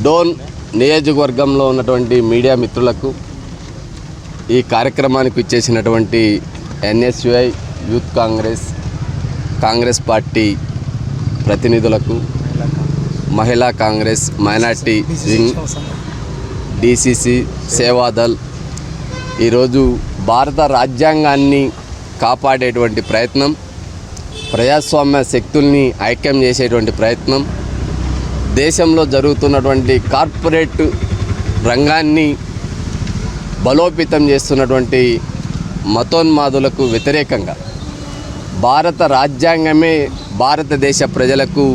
డోన్ నియోజకవర్గంలో ఉన్నటువంటి మీడియా మిత్రులకు, ఈ కార్యక్రమానికి ఇచ్చేసినటువంటి ఎన్ఎస్యుఐ యూత్ కాంగ్రెస్ పార్టీ ప్రతినిధులకు, మహిళా Congress, minority wing, DCC, Seva Dal, ఈరోజు భారత రాజ్యాంగాన్ని కాపాడేటువంటి ప్రయత్నం, ప్రజాస్వామ్య శక్తుల్ని ఐక్యం చేసేటువంటి ప్రయత్నం, దేశంలో జరుగుతున్నటువంటి కార్పొరేట్ రంగాన్ని బలోపేతం చేస్తున్నటువంటి మతోన్మాదులకు వ్యతిరేకంగా భారత రాజ్యాంగమే భారతదేశ ప్రజలకు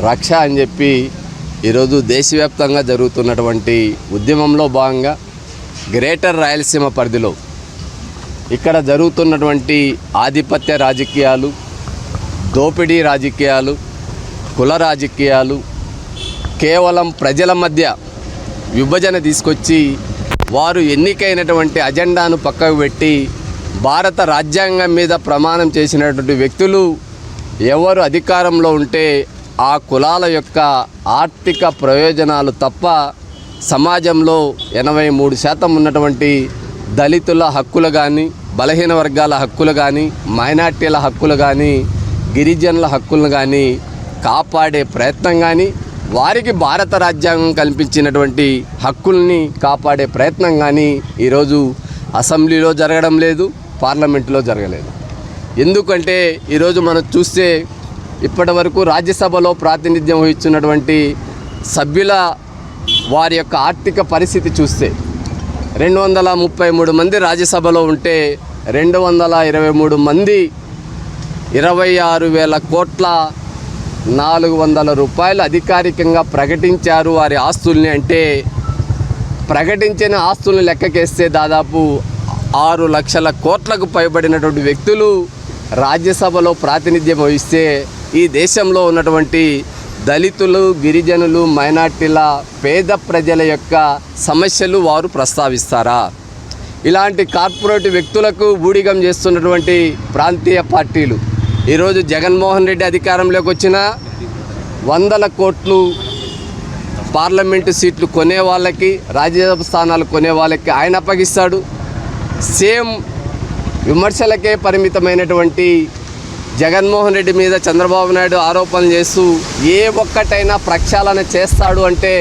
రక్ష అని చెప్పి ఈరోజు దేశవ్యాప్తంగా జరుగుతున్నటువంటి ఉద్యమంలో భాగంగా గ్రేటర్ రాయలసీమ పరిధిలో ఇక్కడ జరుగుతున్నటువంటి ఆధిపత్య రాజకీయాలు, దోపిడీ రాజకీయాలు, కుల రాజకీయాలు, కేవలం ప్రజల మధ్య విభజన తీసుకొచ్చి వారు ఎన్నికైనటువంటి అజెండాను పక్కకు పెట్టి భారత రాజ్యాంగం మీద ప్రమాణం చేసినటువంటి వ్యక్తులు ఎవరు అధికారంలో ఉంటే ఆ కులాల యొక్క ఆర్థిక ప్రయోజనాలు తప్ప సమాజంలో 83% ఉన్నటువంటి దళితుల హక్కులు కానీ, బలహీన వర్గాల హక్కులు కానీ, మైనార్టీల హక్కులు కానీ, గిరిజనుల హక్కులను కానీ కాపాడే ప్రయత్నం కానీ, వారికి భారత రాజ్యాంగం కల్పించినటువంటి హక్కుల్ని కాపాడే ప్రయత్నం కానీ ఈరోజు అసెంబ్లీలో జరగడం లేదు, పార్లమెంటులో జరగలేదు. ఎందుకంటే ఈరోజు మనం చూస్తే ఇప్పటి వరకు రాజ్యసభలో ప్రాతినిధ్యం వహిస్తున్నటువంటి సభ్యుల వారి యొక్క ఆర్థిక పరిస్థితి చూస్తే 233 మంది రాజ్యసభలో ఉంటే 223 మంది 26,000 కోట్ల 400 రూపాయలు అధికారికంగా ప్రకటించారు వారి ఆస్తుల్ని. అంటే ప్రకటించిన ఆస్తుల్ని లెక్కకేస్తే దాదాపు 6 లక్షల కోట్లకు పైబడినటువంటి వ్యక్తులు రాజ్యసభలో ప్రాతినిధ్యం వహిస్తే ఈ దేశంలో ఉన్నటువంటి దళితులు, గిరిజనులు, మైనార్టీల, పేద ప్రజల యొక్క సమస్యలు వారు ప్రస్తావిస్తారా? ఇలాంటి కార్పొరేట్ వ్యక్తులకు ఊడిగం చేస్తున్నటువంటి ప్రాంతీయ పార్టీలు ఈరోజు జగన్మోహన్ రెడ్డి అధికారంలోకి వచ్చిన 100 కోట్లు పార్లమెంటు సీట్లు కొనే వాళ్ళకి, రాజ్యసభ స్థానాలు కొనే వాళ్ళకి ఆయన అప్పగిస్తాడు. సేమ్ విమర్శలకే పరిమితమైనటువంటి జగన్మోహన్ రెడ్డి మీద చంద్రబాబు నాయుడు ఆరోపణలు చేస్తూ ఏ ఒక్కటైనా ప్రక్షాళన చేస్తాడు అంటే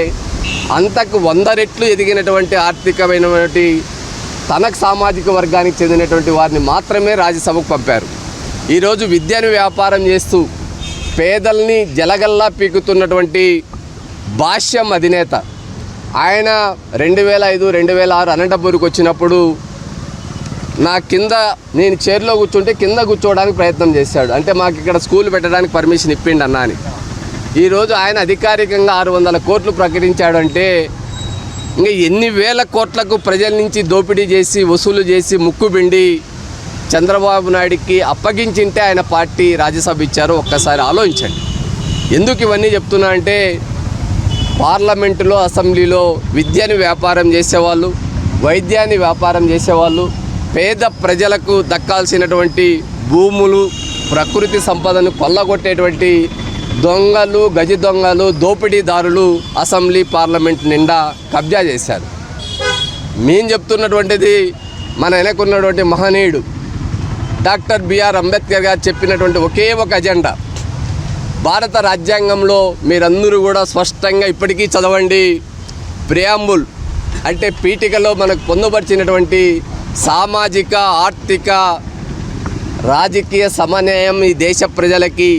అంతకు 100 రెట్లు ఎదిగినటువంటి ఆర్థికమైనటువంటి తనకు సామాజిక వర్గానికి చెందినటువంటి వారిని మాత్రమే రాజ్యసభకు పంపారు. ఈరోజు విద్యను వ్యాపారం చేస్తూ పేదల్ని జలగల్లా పీకుతున్నటువంటి భాష్యం అధినేత ఆయన 2005, 2006 అనంతపూర్కి వచ్చినప్పుడు నా కింద నేను చైర్లో కూర్చుంటే కింద కూర్చోవడానికి ప్రయత్నం చేశాడు. అంటే మాకు ఇక్కడ స్కూల్ పెట్టడానికి పర్మిషన్ ఇప్పిండి అన్నా అని. ఈరోజు ఆయన అధికారికంగా 600 కోట్లు ప్రకటించాడు. అంటే ఇంకా ఎన్ని వేల కోట్లకు ప్రజల నుంచి దోపిడీ చేసి, వసూలు చేసి, ముక్కుబిండి చంద్రబాబు నాయుడికి అప్పగించింటే ఆయన పార్టీ రాజ్యసభ ఇచ్చారో ఒక్కసారి ఆలోచించండి. ఎందుకు ఇవన్నీ చెప్తున్నా అంటే పార్లమెంటులో, అసెంబ్లీలో విద్యని వ్యాపారం చేసేవాళ్ళు, వైద్యాన్ని వ్యాపారం చేసేవాళ్ళు, పేద ప్రజలకు దక్కాల్సినటువంటి భూములు, ప్రకృతి సంపదను కొల్లగొట్టేటువంటి దొంగలు, గజ దొంగలు, దోపిడీదారులు అసెంబ్లీ, పార్లమెంట్ నిండా కబ్జా చేశారు. మేము చెప్తున్నటువంటిది మన వెనకున్నటువంటి మహనీయుడు డాక్టర్ బిఆర్ అంబేద్కర్ గారు చెప్పినటువంటి ఒకే ఒక అజెండా. భారత రాజ్యాంగంలో మీరందరూ కూడా స్పష్టంగా ఇప్పటికీ చదవండి. ప్రియాంబుల్ అంటే పీఠికలో మనకు పొందుపరిచినటువంటి సామాజిక, ఆర్థిక, రాజకీయ సమన్వయం ఈ దేశ ప్రజలకి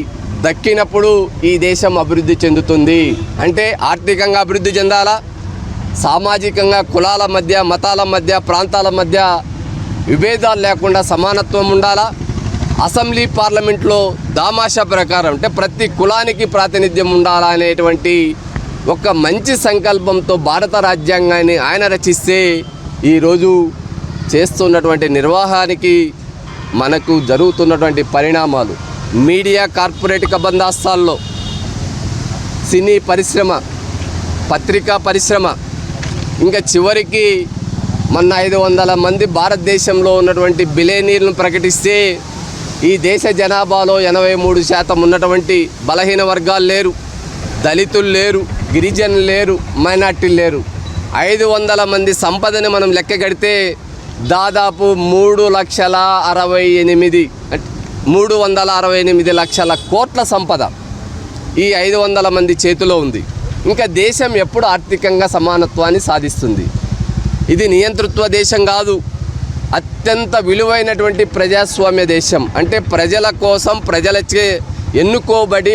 దక్కినప్పుడు ఈ దేశం అభివృద్ధి చెందుతుంది. అంటే ఆర్థికంగా అభివృద్ధి చెందాలా, సామాజికంగా కులాల మధ్య, మతాల మధ్య, ప్రాంతాల మధ్య విభేదాలు లేకుండా సమానత్వం ఉండాలా. అసెంబ్లీ, పార్లమెంట్లో దామాషా ప్రకారం అంటే ప్రతి కులానికి ప్రాతినిధ్యం ఉండాలా అనేటువంటి ఒక మంచి సంకల్పంతో భారత రాజ్యాంగాన్ని ఆయన రచిస్తే ఈరోజు చేస్తున్నటువంటి నిర్వాహానికి మనకు జరుగుతున్నటువంటి పరిణామాలు మీడియా, కార్పొరేట్ కబంధాస్తాల్లో, సినీ పరిశ్రమ, పత్రికా పరిశ్రమ, ఇంకా చివరికి మొన్న 500 మంది భారతదేశంలో ఉన్నటువంటి బిలియనీర్లను ప్రకటిస్తే ఈ దేశ జనాభాలో 83% ఉన్నటువంటి బలహీన వర్గాలు లేరు, దళితులు లేరు, గిరిజనులు లేరు, మైనార్టీలు లేరు. 500 మంది సంపదని మనం లెక్క కడితే దాదాపు 368 లక్షల కోట్ల సంపద ఈ 500 మంది చేతిలో ఉంది. ఇంకా దేశం ఎప్పుడు ఆర్థికంగా సమానత్వాన్ని సాధిస్తుంది? ఇది నియంతృత్వ దేశం కాదు, అత్యంత విలువైనటువంటి ప్రజాస్వామ్య దేశం. అంటే ప్రజల కోసం ప్రజలచే ఎన్నుకోబడి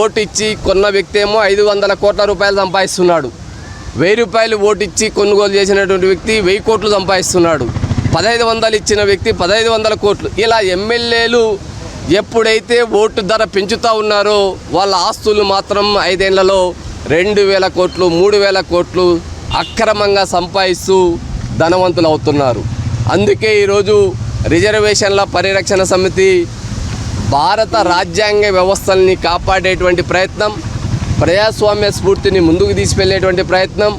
ఓటు ఇచ్చి కొన్న వ్యక్తి ఏమో 500 కోట్ల రూపాయలు సంపాదిస్తున్నాడు. 1000 రూపాయలు ఓటు ఇచ్చి కొనుగోలు చేసినటువంటి వ్యక్తి 1000 కోట్లు సంపాదిస్తున్నాడు. 1500 ఇచ్చిన వ్యక్తి 1500 కోట్లు. ఇలా ఎమ్మెల్యేలు ఎప్పుడైతే ఓటు ధర పెంచుతూ ఉన్నారో వాళ్ళ ఆస్తులు మాత్రం 5 ఏళ్లలో 2000 కోట్లు 3000 కోట్లు అక్రమంగా సంపాదిస్తూ ధనవంతులు అవుతున్నారు. అందుకే ఈరోజు రిజర్వేషన్ల పరిరక్షణ సమితి భారత రాజ్యాంగ వ్యవస్థల్ని కాపాడేటువంటి ప్రయత్నం, ప్రజాస్వామ్య స్ఫూర్తిని ముందుకు తీసుకెళ్లేటువంటి ప్రయత్నం,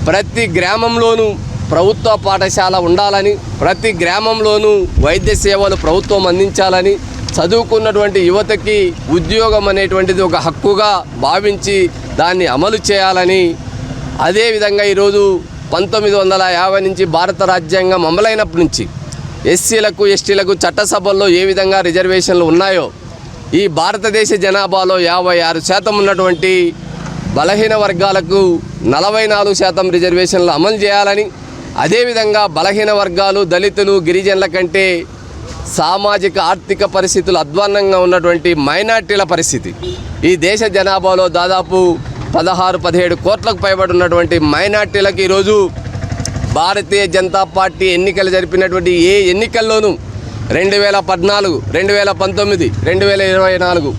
ప్రతి గ్రామంలోనూ ప్రభుత్వ పాఠశాల ఉండాలని, ప్రతి గ్రామంలోనూ వైద్య సేవలు ప్రభుత్వం అందించాలని, చదువుకున్నటువంటి యువతకి ఉద్యోగం అనేటువంటిది ఒక హక్కుగా భావించి దాన్ని అమలు చేయాలని, అదేవిధంగా ఈరోజు 1950 నుంచి భారత రాజ్యాంగం అమలైనప్పటి నుంచి ఎస్సీలకు ఎస్టీలకు చట్టసభల్లో ఏ విధంగా రిజర్వేషన్లు ఉన్నాయో ఈ భారతదేశ జనాభాలో 56% ఉన్నటువంటి బలహీన వర్గాలకు 44% రిజర్వేషన్లు అమలు చేయాలని, అదేవిధంగా బలహీన వర్గాలు దళితులు గిరిజనుల కంటే సామాజిక ఆర్థిక పరిస్థితులు అధ్వాన్నంగా ఉన్నటువంటి మైనార్టీల పరిస్థితి, ఈ దేశ జనాభాలో దాదాపు 16-17 కోట్లకు పైబడి ఉన్నటువంటి మైనార్టీలకు ఈరోజు భారతీయ జనతా పార్టీ ఎన్నికలు జరిపినటువంటి ఏ ఎన్నికల్లోనూ 2014, 2019, 2024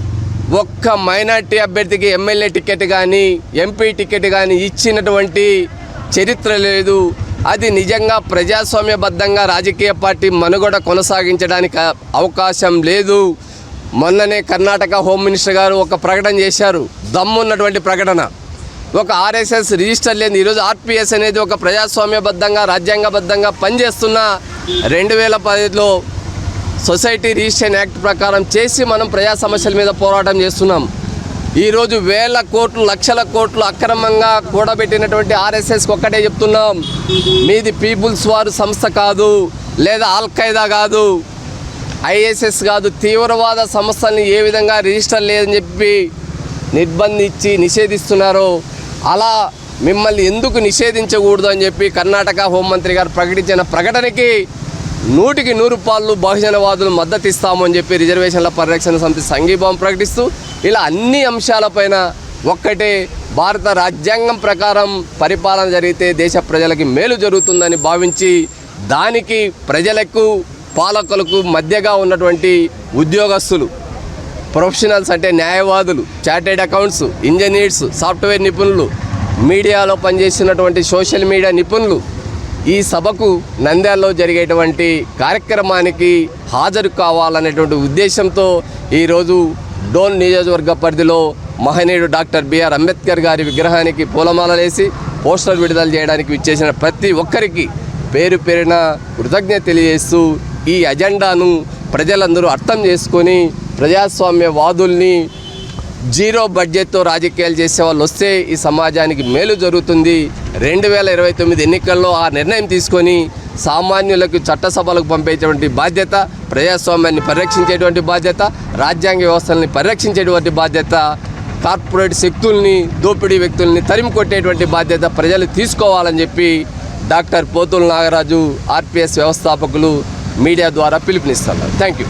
ఒక్క మైనార్టీ అభ్యర్థికి ఎమ్మెల్యే టికెట్ కానీ ఎంపీ టికెట్ కానీ ఇచ్చినటువంటి చరిత్ర లేదు. అది నిజంగా ప్రజాస్వామ్యబద్ధంగా రాజకీయ పార్టీ మనుగడ కొనసాగించడానికి అవకాశం లేదు. మొన్ననే కర్ణాటక హోమ్ మినిస్టర్ గారు ఒక ప్రకటన చేశారు, దమ్మున్నటువంటి ప్రకటన. ఒక ఆర్ఎస్ఎస్ రిజిస్టర్ లేని ఈరోజు ఆర్పిఎస్ అనేది ఒక ప్రజాస్వామ్యబద్ధంగా రాజ్యాంగబద్ధంగా పనిచేస్తున్న 2010లో సొసైటీ రిజిస్ట్రేషన్ యాక్ట్ ప్రకారం చేసి మనం ప్రజా సమస్యల మీద పోరాటం చేస్తున్నాం. ఈరోజు వేల కోట్లు లక్షల కోట్లు అక్రమంగా కూడబెట్టినటువంటి ఆర్ఎస్ఎస్కి ఒక్కటే చెప్తున్నాం, మీది పీపుల్స్ వార్ సంస్థ కాదు, లేదా ఆల్ఖైదా కాదు, ఐఎస్ఎస్ కాదు, తీవ్రవాద సంస్థల్ని ఏ విధంగా రిజిస్టర్ లేదని చెప్పి నిర్బంధించి నిషేధిస్తున్నారో అలా మిమ్మల్ని ఎందుకు నిషేధించకూడదు అని చెప్పి కర్ణాటక హోంమంత్రి గారు ప్రకటించిన ప్రకటనకి 100% బహుజనవాదులు మద్దతు ఇస్తామని చెప్పి రిజర్వేషన్ల పరిరక్షణ సమితి సంఘీభావం ప్రకటిస్తూ ఇలా అన్ని అంశాలపైన ఒక్కటే, భారత రాజ్యాంగం ప్రకారం పరిపాలన జరిగితే దేశ ప్రజలకి మేలు జరుగుతుందని భావించి దానికి ప్రజలకు పాలకులకు మధ్యగా ఉన్నటువంటి ఉద్యోగస్తులు, ప్రొఫెషనల్స్ అంటే న్యాయవాదులు, చార్టెడ్ అకౌంట్స్, ఇంజనీర్స్, సాఫ్ట్వేర్ నిపుణులు, మీడియాలో పనిచేస్తున్నటువంటి సోషల్ మీడియా నిపుణులు ఈ సభకు నంద్యాలలో జరిగేటువంటి కార్యక్రమానికి హాజరు కావాలనేటువంటి ఉద్దేశంతో ఈరోజు డోన్ నియోజకవర్గ పరిధిలో మహనీయుడు డాక్టర్ బిఆర్ అంబేద్కర్ గారి విగ్రహానికి పూలమాలలేసి పోస్టర్ విడుదల చేయడానికి విచ్చేసిన ప్రతి ఒక్కరికి పేరు పేరున కృతజ్ఞత తెలియజేస్తూ ఈ అజెండాను ప్రజలందరూ అర్థం చేసుకొని ప్రజాస్వామ్యవాదుల్ని జీరో బడ్జెట్తో రాజకీయాలు చేసే వాళ్ళు వస్తే ఈ సమాజానికి మేలు జరుగుతుంది. 2029 ఎన్నికల్లో ఆ నిర్ణయం తీసుకొని సామాన్యులకు చట్టసభలకు పంపేటువంటి బాధ్యత, ప్రజాస్వామ్యాన్ని పరిరక్షించేటువంటి బాధ్యత, రాజ్యాంగ వ్యవస్థల్ని పరిరక్షించేటువంటి బాధ్యత, కార్పొరేట్ శక్తుల్ని దోపిడీ వ్యక్తుల్ని తరిమి కొట్టేటువంటి బాధ్యత ప్రజలు తీసుకోవాలని చెప్పి డాక్టర్ పోతుల నాగరాజు ఆర్పిఎస్ వ్యవస్థాపకులు మీడియా ద్వారా పిలుపునిస్తున్నారు. Thank you.